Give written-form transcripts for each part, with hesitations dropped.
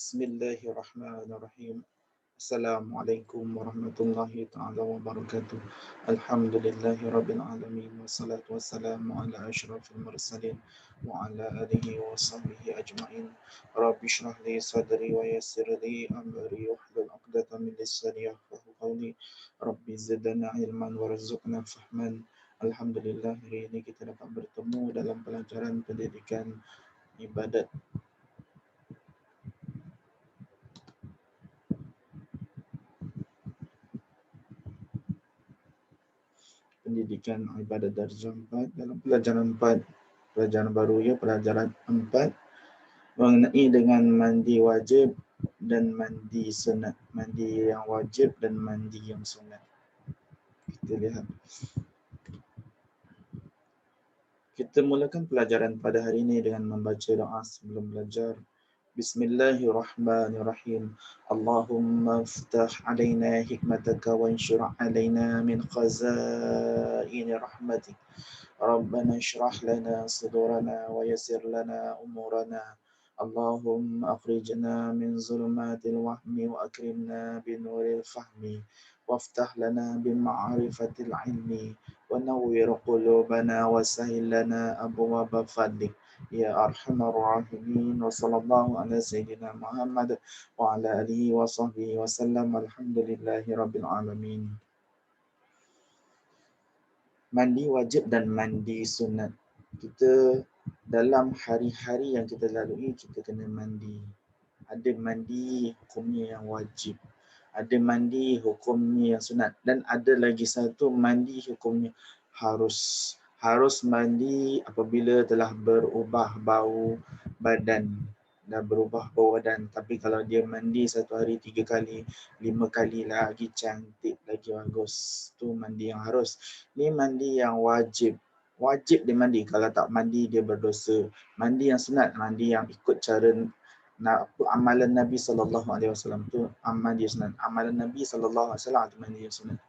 Bismillahirrahmanirrahim. Assalamualaikum warahmatullahi taala wabarakatuh. Alhamdulillahi rabbil alamin wassalatu wassalamu ala asyrafil mursalin wa ala alihi wa sahbihi ajmain. Rabbi shrah li sadri wa yassir li amri wahlul 'uqdatam min lisani yafqahu qawli. Rabbi zidna ilman warzuqna fahman. Alhamdulillah, hari ini kita dapat bertemu dalam pelajaran pendidikan ibadat darjah 4 dalam pelajaran 4, pelajaran baru ya, pelajaran 4 mengenai dengan mandi wajib dan mandi sunat, mandi yang wajib dan mandi yang sunat. Kita lihat. Kita mulakan pelajaran pada hari ini dengan membaca doa sebelum belajar. Bismillahirrahmanirrahim. Allahumma iftah alaina hikmataka wa anshur alaina min khazain rahmatik. Rabbana shrah lana sudurana wa yassir lana umurana. Allahumma akhrijna min zulumatil wahmi wa akrimna binuril fahmi. Waftah lana bima'rifatil ilmi. Wa nawwir qulubana wa sahil lana abwaaba fadlik. Ya arhamar rahimin. Wa sallallahu ala sayyidina Muhammad wa ala alihi wa sahbihi wa sallam. Alhamdulillahi rabbil alamin. Mandi wajib dan mandi sunat. Kita dalam hari-hari yang kita lalui, kita kena mandi. Ada mandi hukumnya yang wajib, ada mandi hukumnya yang sunat, dan ada lagi satu mandi hukumnya harus mandi apabila telah berubah bau badan. Dah berubah bau badan. Tapi kalau dia mandi satu hari 3 kali, 5 kali lagi cantik, lagi bagus. Tu mandi yang harus. Ni mandi yang wajib. Wajib dia mandi. Kalau tak mandi dia berdosa. Mandi yang sunat, mandi yang ikut cara amalan Nabi SAW tu amal dia sunat. Amalan Nabi SAW tu mandi yang sunat.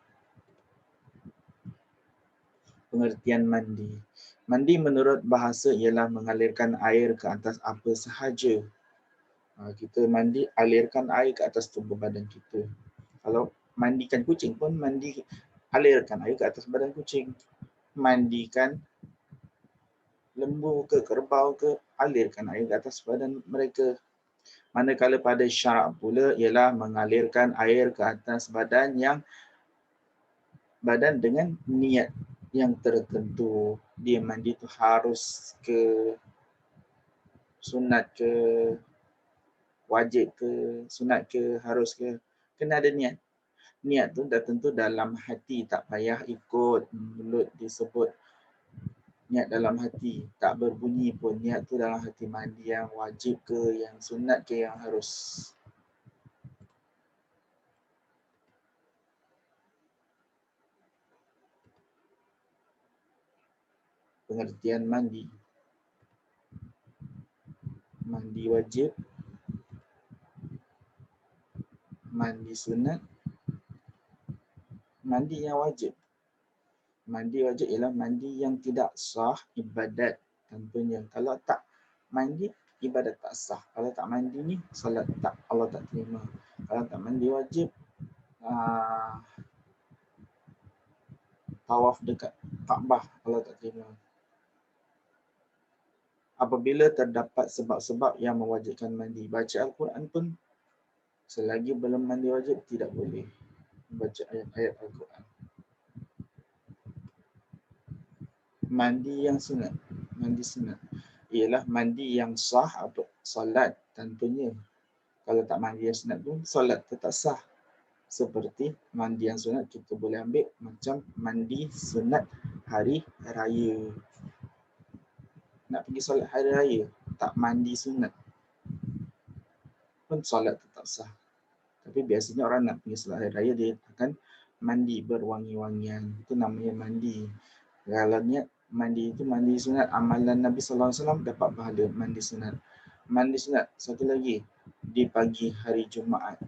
Pengertian mandi. Mandi menurut bahasa ialah mengalirkan air ke atas apa sahaja. Kita mandi, alirkan air ke atas tubuh badan kita. Kalau mandikan kucing pun alirkan air ke atas badan kucing. Mandikan lembu ke kerbau ke, alirkan air ke atas badan mereka. Manakala pada syarak pula ialah mengalirkan air ke atas badan dengan niat yang tertentu. Dia mandi tu harus ke, sunat ke, wajib ke, sunat ke, harus ke, kena ada niat. Niat tu dah tentu dalam hati, tak payah ikut mulut disebut. Niat dalam hati, tak berbunyi pun, niat tu dalam hati. Mandi yang wajib ke, yang sunat ke, yang harus. Pengertian mandi. Mandi wajib, mandi sunat, mandi yang wajib. Mandi wajib ialah mandi yang tidak sah ibadat tentunya. Kalau tak mandi, ibadat tak sah. Kalau tak mandi ni, salat tak, Allah tak terima. Kalau tak mandi wajib, tawaf dekat Kaabah, Allah tak terima. Apabila terdapat sebab-sebab yang mewajibkan mandi, baca Al-Quran pun selagi belum mandi wajib tidak boleh baca ayat-ayat Al-Quran. Mandi yang sunat. Mandi sunat ialah mandi yang sah untuk solat tentunya. Kalau tak mandi yang sunat pun solat tetap sah. Seperti mandi yang sunat kita boleh ambil macam mandi sunat hari raya. Nak pergi solat hari raya, tak mandi sunat pun solat tetap sah. Tapi biasanya orang nak pergi solat hari raya, dia akan mandi berwangi-wangian. Itu namanya mandi. Kalau niat mandi itu mandi sunat, amalan Nabi SAW dapat pahala mandi sunat. Mandi sunat, satu lagi, di pagi hari Jumaat.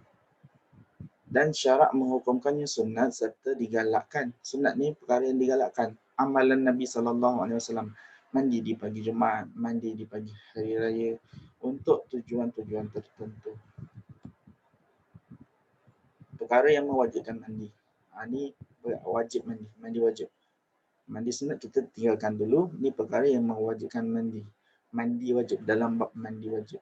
Dan syarak menghukumkannya sunat serta digalakkan. Sunat ni perkara yang digalakkan. Amalan Nabi SAW. mandi di pagi Jumaat, mandi di pagi hari raya untuk tujuan-tujuan tertentu. Perkara yang mewajibkan mandi. Ini wajib mandi, mandi wajib. Mandi sunat kita tinggalkan dulu. Ini perkara yang mewajibkan mandi. Mandi wajib dalam bab mandi wajib.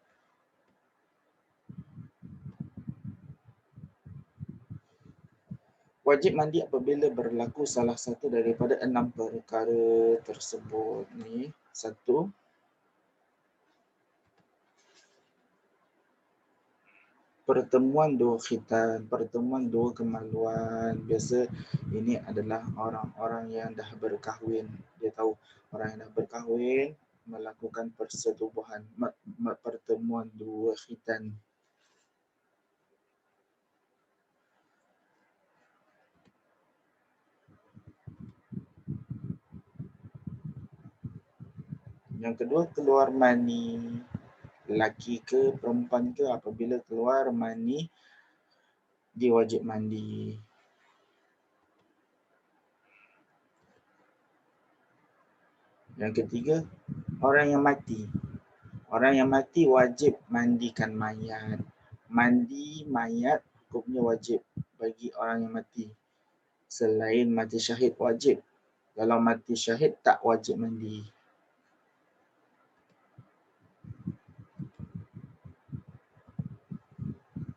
Wajib mandi apabila berlaku salah satu daripada 6 perkara tersebut. Ni satu, pertemuan dua khitan, pertemuan dua kemaluan. Biasa ini adalah orang-orang yang dah berkahwin. Dia tahu orang yang dah berkahwin melakukan persetubuhan, pertemuan dua khitan. Yang kedua, keluar mani. Lelaki ke perempuan ke, apabila keluar mani, dia wajib mandi. Yang ketiga, orang yang mati. Orang yang mati wajib mandikan mayat. Mandi mayat hukumnya wajib bagi orang yang mati. Selain mati syahid wajib. Kalau mati syahid tak wajib mandi.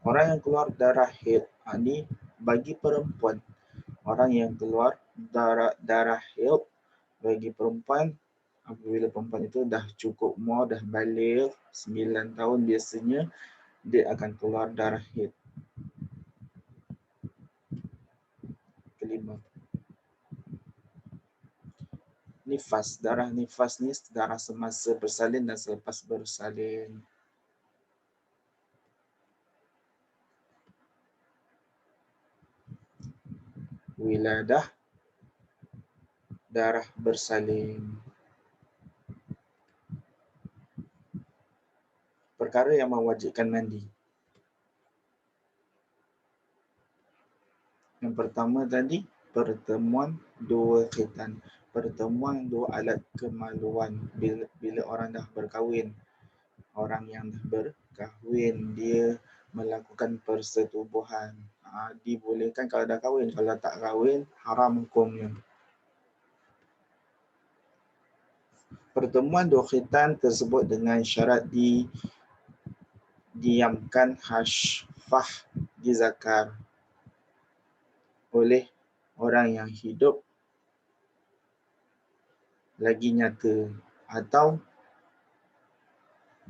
Orang yang keluar darah haid, ini bagi perempuan. Orang yang keluar darah haid bagi perempuan, apabila perempuan itu dah cukup umur, dah balik 9 tahun biasanya, dia akan keluar darah haid. Kelima, nifas. Darah nifas ni darah semasa bersalin dan selepas bersalin. Wiladah, darah bersalin. Perkara yang mewajibkan mandi. Yang pertama tadi, pertemuan dua khitan. Pertemuan dua alat kemaluan. Bila orang dah berkahwin, orang yang dah berkahwin, dia melakukan persetubuhan. Dibolehkan kalau dah kahwin. Kalau tak kahwin, haram hukumnya. Pertemuan dua khitan tersebut dengan syarat diamkan hashfah di zakar oleh orang yang hidup lagi nyata atau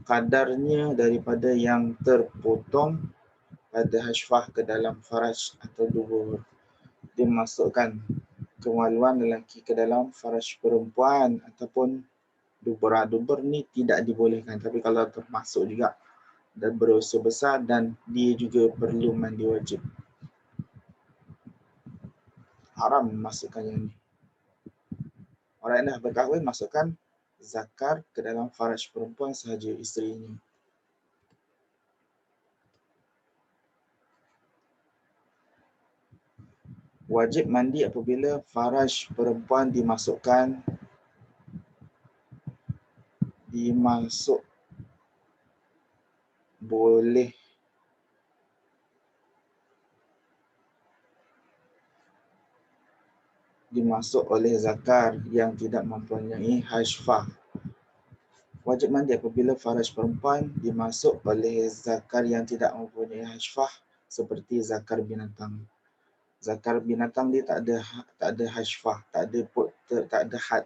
kadarnya daripada yang terpotong pada hashfah ke dalam faraj atau dubur. Dia masukkan kemaluan lelaki ke dalam faraj perempuan ataupun dubur. Dubur ni tidak dibolehkan, tapi kalau termasuk juga dan berdosa besar dan dia juga perlu mandi wajib. Haram masukkan yang ni. Orang yang dah berkahwin masukkan zakar ke dalam faraj perempuan sahaja, isterinya. Wajib mandi apabila faraj perempuan dimasuk boleh dimasuk oleh zakar yang tidak mempunyai hashfah. Wajib mandi apabila faraj perempuan dimasuk oleh zakar yang tidak mempunyai hashfah, seperti zakar binatang. Zakar binatang dia tak ada hashfah, tak ada had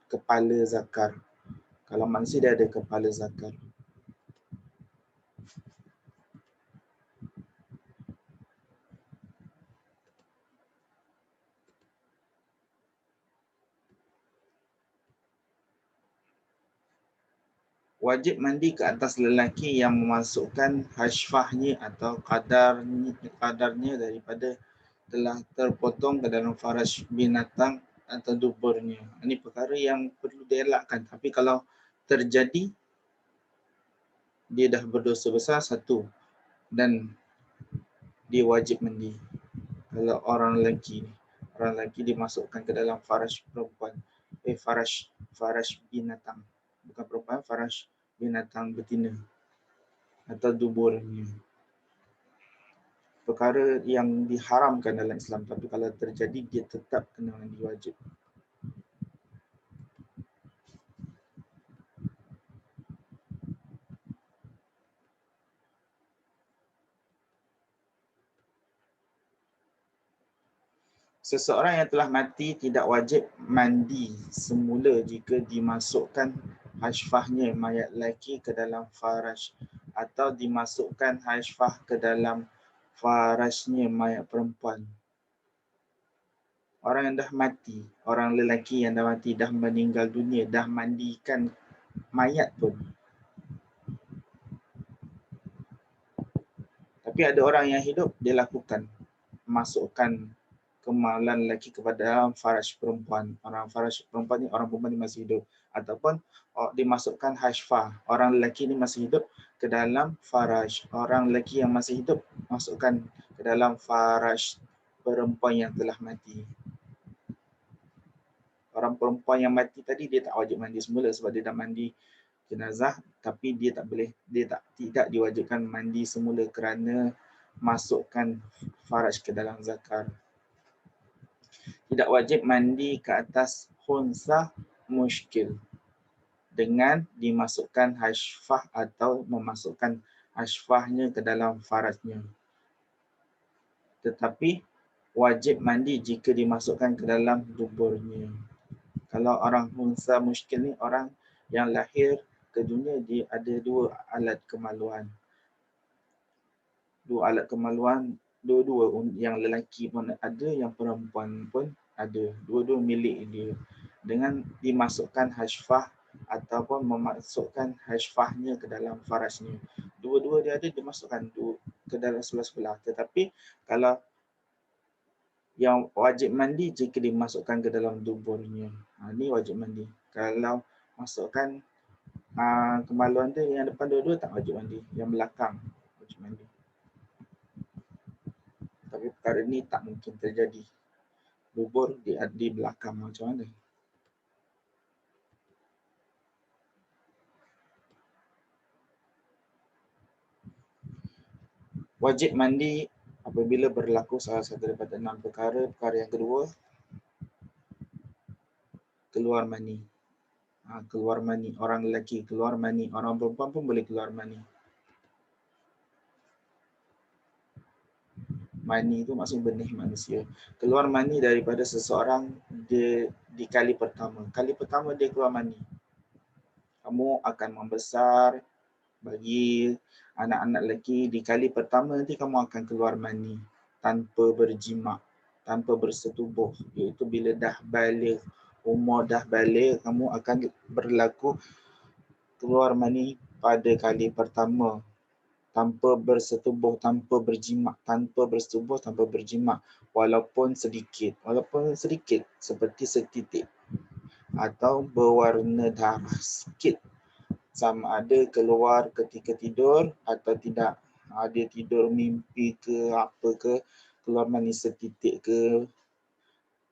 kepala zakar. Kalau manusia dia ada kepala zakar. Wajib mandi ke atas lelaki yang memasukkan hashfahnya atau kadarnya daripada telah terpotong ke dalam faraj binatang atau duburnya. Ini perkara yang perlu dielakkan. Tapi kalau terjadi, dia dah berdosa besar satu dan dia wajib mandi. Kalau orang lelaki dimasukkan ke dalam faraj perempuan, Farash binatang. Bukan perempuan, farash binatang betina atau duburnya. Perkara yang diharamkan dalam Islam, tapi kalau terjadi dia tetap kena mandi wajib. Seseorang yang telah mati tidak wajib mandi semula jika dimasukkan hashfahnya mayat lelaki ke dalam farash atau dimasukkan hashfah ke dalam farashnya mayat perempuan. Orang yang dah mati, orang lelaki yang dah mati, dah meninggal dunia, dah mandikan mayat pun. Tapi ada orang yang hidup, dia lakukan masukkan kemaluan lelaki kepada dalam farash perempuan. Orang farash perempuan ni, orang perempuan ni masih hidup. Ataupun dimasukkan hashfah. Orang lelaki ni masih hidup ke dalam farash. Orang lelaki yang masih hidup masukkan ke dalam farash perempuan yang telah mati. Orang perempuan yang mati tadi dia tak wajib mandi semula sebab dia dah mandi jenazah, tapi dia tidak diwajibkan mandi semula kerana masukkan faraj ke dalam zakar. Tidak wajib mandi ke atas khunsa muskil dengan dimasukkan hashfah atau memasukkan hashfahnya ke dalam farajnya. Tetapi wajib mandi jika dimasukkan ke dalam duburnya. Kalau orang khunsa muskil ni orang yang lahir ke dunia, dia ada dua alat kemaluan. Dua-dua yang lelaki pun ada, yang perempuan pun ada. Dua-dua milik dia. Dengan dimasukkan hashfah ataupun memasukkan hashfahnya ke dalam farasnya. Dua-dua dia ada, dimasukkan ke dalam sebelah-sebelah. Tetapi kalau yang wajib mandi jika dimasukkan ke dalam duburnya. Ini wajib mandi. Kalau masukkan kemaluan dia yang depan dua-dua tak wajib mandi. Yang belakang wajib mandi. Tapi perkara ini tak mungkin terjadi. Dubur di belakang macam mana? Wajib mandi apabila berlaku salah satu daripada 6 perkara. Perkara yang kedua, keluar mani. Keluar mani. Orang lelaki keluar mani. Orang perempuan pun boleh keluar mani. Mani itu maksudnya benih manusia. Keluar mani daripada seseorang di kali pertama. Kali pertama dia keluar mani. Kamu akan membesar, bagi anak-anak lelaki di kali pertama nanti kamu akan keluar mani tanpa berjimak, tanpa bersetubuh. Iaitu bila dah balik, umur dah balik, kamu akan berlaku keluar mani pada kali pertama. Tanpa bersetubuh, tanpa berjimak, tanpa bersetubuh, tanpa berjimak. Walaupun sedikit seperti setitik. Atau berwarna darah sikit. Sama ada keluar ketika tidur atau tidak. Dia tidur mimpi ke apa ke, keluar mani setitik ke,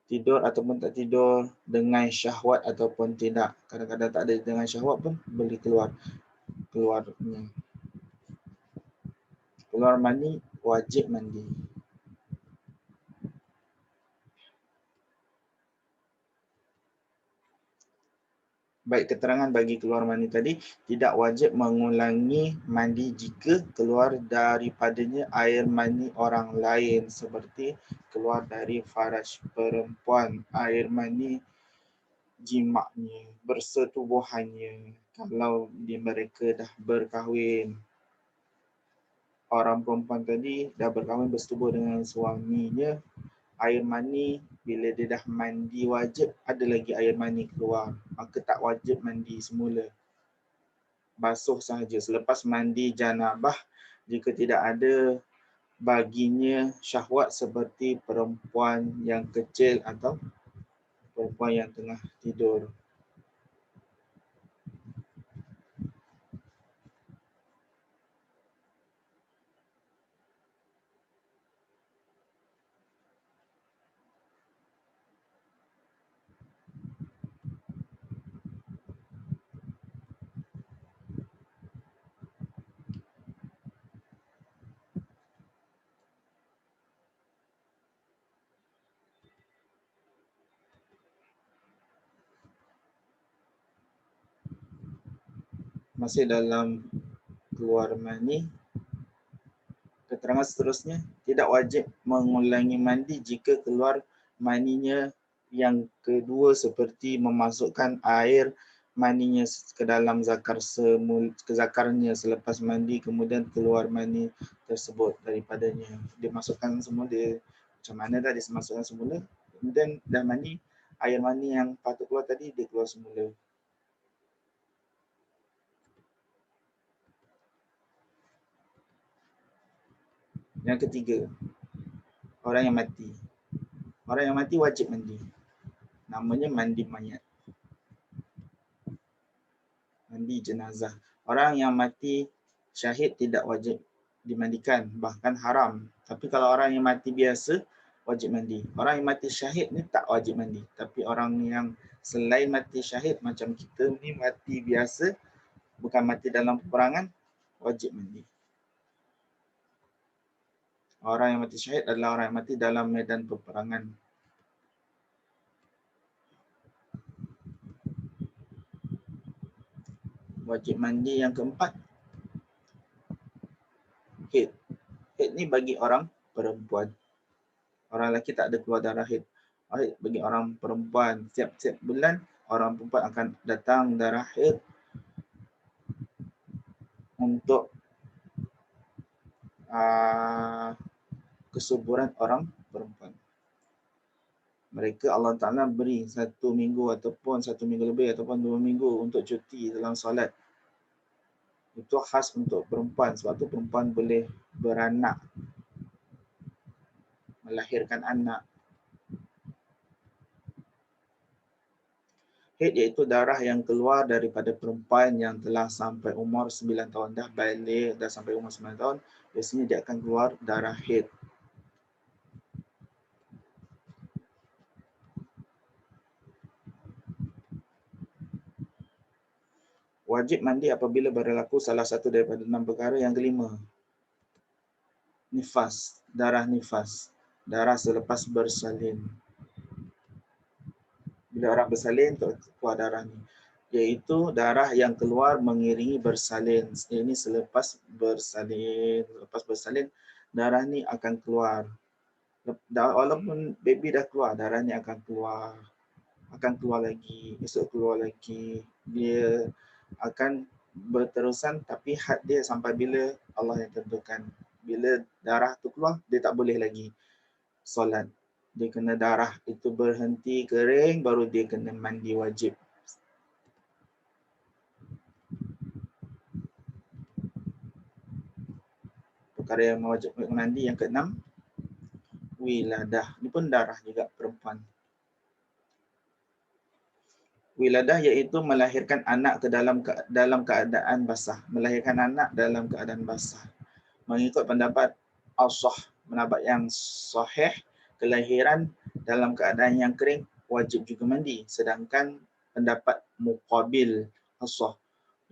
tidur ataupun tak tidur, dengan syahwat ataupun tidak. Kadang-kadang tak ada dengan syahwat pun boleh keluarnya. Keluar mani wajib mandi. Baik, keterangan bagi keluar mani tadi, tidak wajib mengulangi mandi jika keluar daripadanya air mani orang lain seperti keluar dari faraj perempuan, air mani jimaknya, bersetubuhannya. Kalau mereka dah berkahwin, orang perempuan tadi dah berkahwin bersetubuh dengan suaminya, air mani bila dia dah mandi wajib, ada lagi air mani keluar, maka tak wajib mandi semula. Basuh sahaja. Selepas mandi janabah, jika tidak ada baginya syahwat seperti perempuan yang kecil atau perempuan yang tengah tidur. masih dalam keluar mani. Keterangan seterusnya, tidak wajib mengulangi mandi jika keluar maninya yang kedua seperti memasukkan air maninya ke dalam ke zakarnya selepas mandi, kemudian keluar mani tersebut daripadanya. Dia masukkan semula, dia macam mana dah dia masukkan semula, kemudian dah mandi, air mani yang patut keluar tadi dia keluar semula. Yang ketiga, orang yang mati. Orang yang mati wajib mandi. Namanya mandi mayat. Mandi jenazah. Orang yang mati syahid tidak wajib dimandikan, bahkan haram. Tapi kalau orang yang mati biasa, wajib mandi. Orang yang mati syahid ni tak wajib mandi. Tapi orang yang selain mati syahid, macam kita ni mati biasa, bukan mati dalam peperangan, wajib mandi. Orang yang mati syahid adalah orang yang mati dalam medan peperangan. Wajib mandi yang keempat, haid. Haid ni bagi orang perempuan. Orang lelaki tak ada keluar darah haid. Haid bagi orang perempuan. Setiap bulan orang perempuan akan datang darah haid untuk kesuburan orang perempuan. Mereka Allah Ta'ala beri 1 minggu ataupun 1 minggu lebih ataupun 2 minggu untuk cuti dalam solat. Itu khas untuk perempuan. Sebab tu perempuan boleh beranak, melahirkan anak. Haid iaitu darah yang keluar daripada perempuan yang telah sampai umur 9 tahun. Dah balik, dah sampai umur 9 tahun, biasanya dia akan keluar darah haid. Wajib mandi apabila berlaku salah satu daripada 6 perkara. Yang kelima, nifas, darah nifas, darah selepas bersalin. Bila orang bersalin, keluar darah ni, iaitu darah yang keluar mengiringi bersalin. Ini selepas bersalin. Lepas bersalin, darah ni akan keluar. Walaupun baby dah keluar, darah ni akan keluar lagi, esok keluar lagi. Dia akan berterusan, tapi had dia sampai bila Allah yang tentukan. Bila darah tu keluar, dia tak boleh lagi solat. Dia kena darah itu berhenti kering, baru dia kena mandi wajib. Perkara yang mewajibkan mandi yang keenam, wiladah. Ini pun darah juga perempuan. Wiladah iaitu melahirkan anak ke dalam keadaan basah. Melahirkan anak dalam keadaan basah. Mengikut pendapat as-sah, pendapat yang sahih, kelahiran dalam keadaan yang kering wajib juga mandi. Sedangkan pendapat muqabil as-sah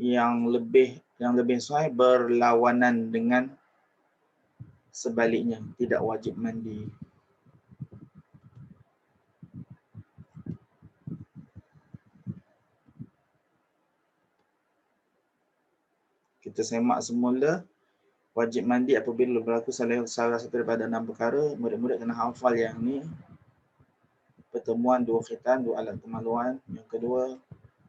yang lebih sahih berlawanan dengan sebaliknya, tidak wajib mandi. Kita semak semula. Wajib mandi apabila berlaku salah satu daripada 6 perkara. Murid-murid kena hafal yang ni. Pertemuan 2 khitan, 2 alat kemaluan. Yang kedua,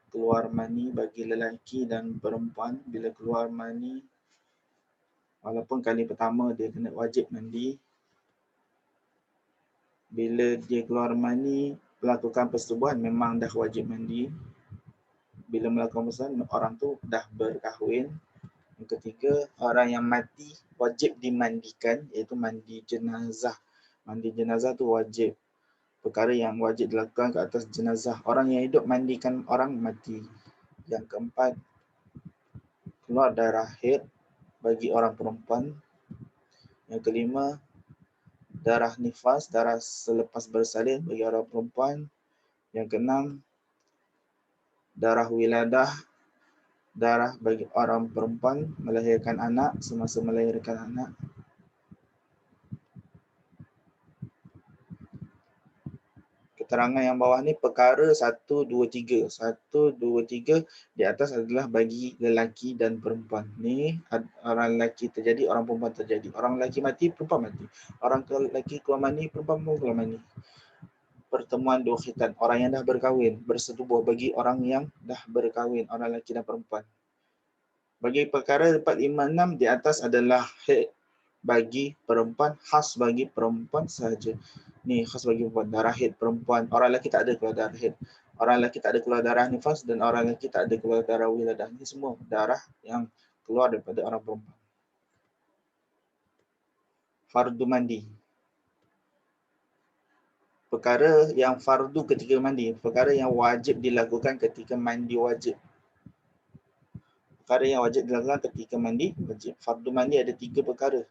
keluar mani bagi lelaki dan perempuan. Bila keluar mani, walaupun kali pertama dia kena wajib mandi. Bila dia keluar mani, melakukan persetubuhan memang dah wajib mandi. Bila melakukan persetubuhan, orang tu dah berkahwin. Yang ketiga, orang yang mati wajib dimandikan, iaitu mandi jenazah. Mandi jenazah tu wajib. Perkara yang wajib dilakukan ke atas jenazah. Orang yang hidup mandikan orang mati. Yang keempat, keluar darah haid bagi orang perempuan. Yang kelima, darah nifas, darah selepas bersalin bagi orang perempuan. Yang keenam, darah wiladah, darah bagi orang perempuan melahirkan anak, semasa melahirkan anak. Keterangan yang bawah ni perkara 1, 2, 3. 1, 2, 3 di atas adalah bagi lelaki dan perempuan. Ni orang lelaki terjadi, orang perempuan terjadi. Orang lelaki mati, perempuan mati. Orang lelaki keluar mani, perempuan pun keluar mani. Pertemuan dua khitan, orang yang dah berkahwin, bersetubuh bagi orang yang dah berkahwin, orang lelaki dan perempuan. Bagi perkara 4, 5, 6 di atas adalah haid bagi perempuan, khas bagi perempuan sahaja. Ni khas bagi perempuan, darah haid perempuan. Orang lelaki tak ada keluar darah haid. Orang lelaki tak ada keluar darah nifas dan orang lelaki tak ada keluar darah wiladah. Ini semua darah yang keluar daripada orang perempuan. Fardu mandi. Perkara yang fardu ketika mandi, perkara yang wajib dilakukan ketika mandi wajib. Perkara yang wajib dilakukan ketika mandi wajib. Fardu mandi ada 3 perkara.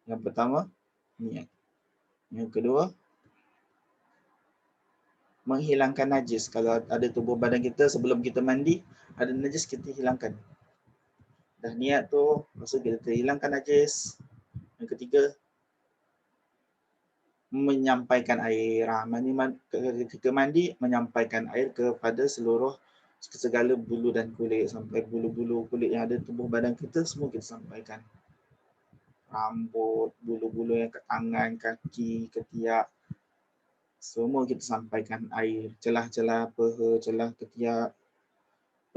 Yang pertama, niat. Yang kedua, menghilangkan najis. Kalau ada tubuh badan kita sebelum kita mandi, ada najis kita hilangkan. Dah niat tu, maksud kita hilangkan najis. Yang ketiga, menyampaikan air. Ketika mandi, menyampaikan air kepada seluruh segala bulu dan kulit. Sampai bulu-bulu kulit yang ada tubuh badan kita, semua kita sampaikan. Rambut, bulu-bulu yang kat tangan, kaki, ketiak, semua kita sampaikan air. Celah-celah peha, celah ketiak,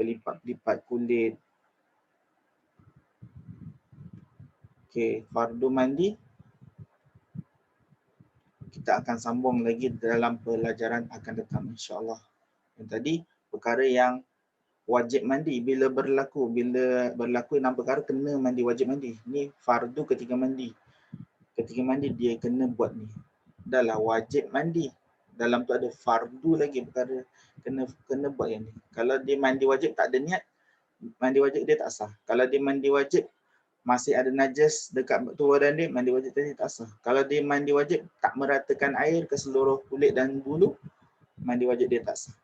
pelipat-pelipat kulit. Okey, fardu mandi kita akan sambung lagi dalam pelajaran akan datang insya-Allah. Yang tadi perkara yang wajib mandi bila berlaku 6 perkara kena mandi, wajib mandi. Ni fardu ketika mandi. Ketika mandi dia kena buat ni. Dahlah wajib mandi. Dalam tu ada fardu lagi perkara kena buat yang ni. Kalau dia mandi wajib tak ada niat, mandi wajib dia tak sah. Kalau dia mandi wajib masih ada najis dekat tubuh badan dia, mandi wajib tadi tak sah. Kalau dia mandi wajib tak meratakan air ke seluruh kulit dan bulu, mandi wajib dia tak sah.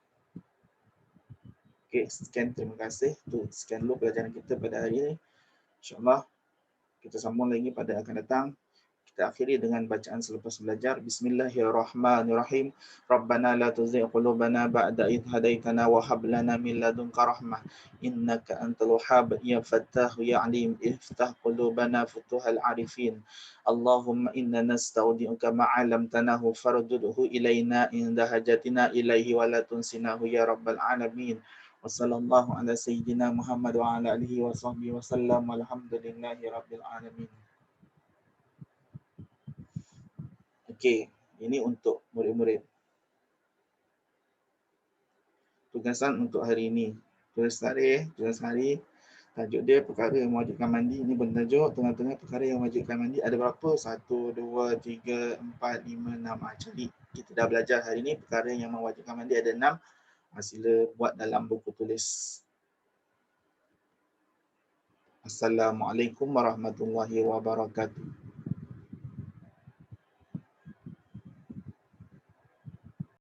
Okey, sekian, terima kasih. Sekian dulu pelajaran kita pada hari ini. InsyaAllah kita sambung lagi pada akan datang. Kita akhiri dengan bacaan selepas belajar. Bismillahirrahmanirrahim. Rabbana la tuzigh qulubana ba'da idh hadaitana wa hab lana min ladunka rahmah innaka antal wahhab ya fattah ya alim iftah qulubana futuhal arifin. Allahumma inna nastaudi'uka ma 'allamtanahu fardudhu ilaina inda hajatina ilaihi wa la tunsinahu ya rabbal alamin. Wassallallahu ala sayyidina Muhammad wa ala alihi wa sahbihi wa sallam. Alhamdulillahi rabbil alamin. Okey, ini untuk murid-murid. Tugasan untuk hari ini. Tugas hari. Tajuk dia perkara yang mewajibkan mandi. Ini bertajuk tengah-tengah perkara yang mewajibkan mandi. Ada berapa? 1, 2, 3, 4, 5, 6. Jadi kita dah belajar hari ini perkara yang mewajibkan mandi ada 6. Sila buat dalam buku tulis. Assalamualaikum warahmatullahi wabarakatuh.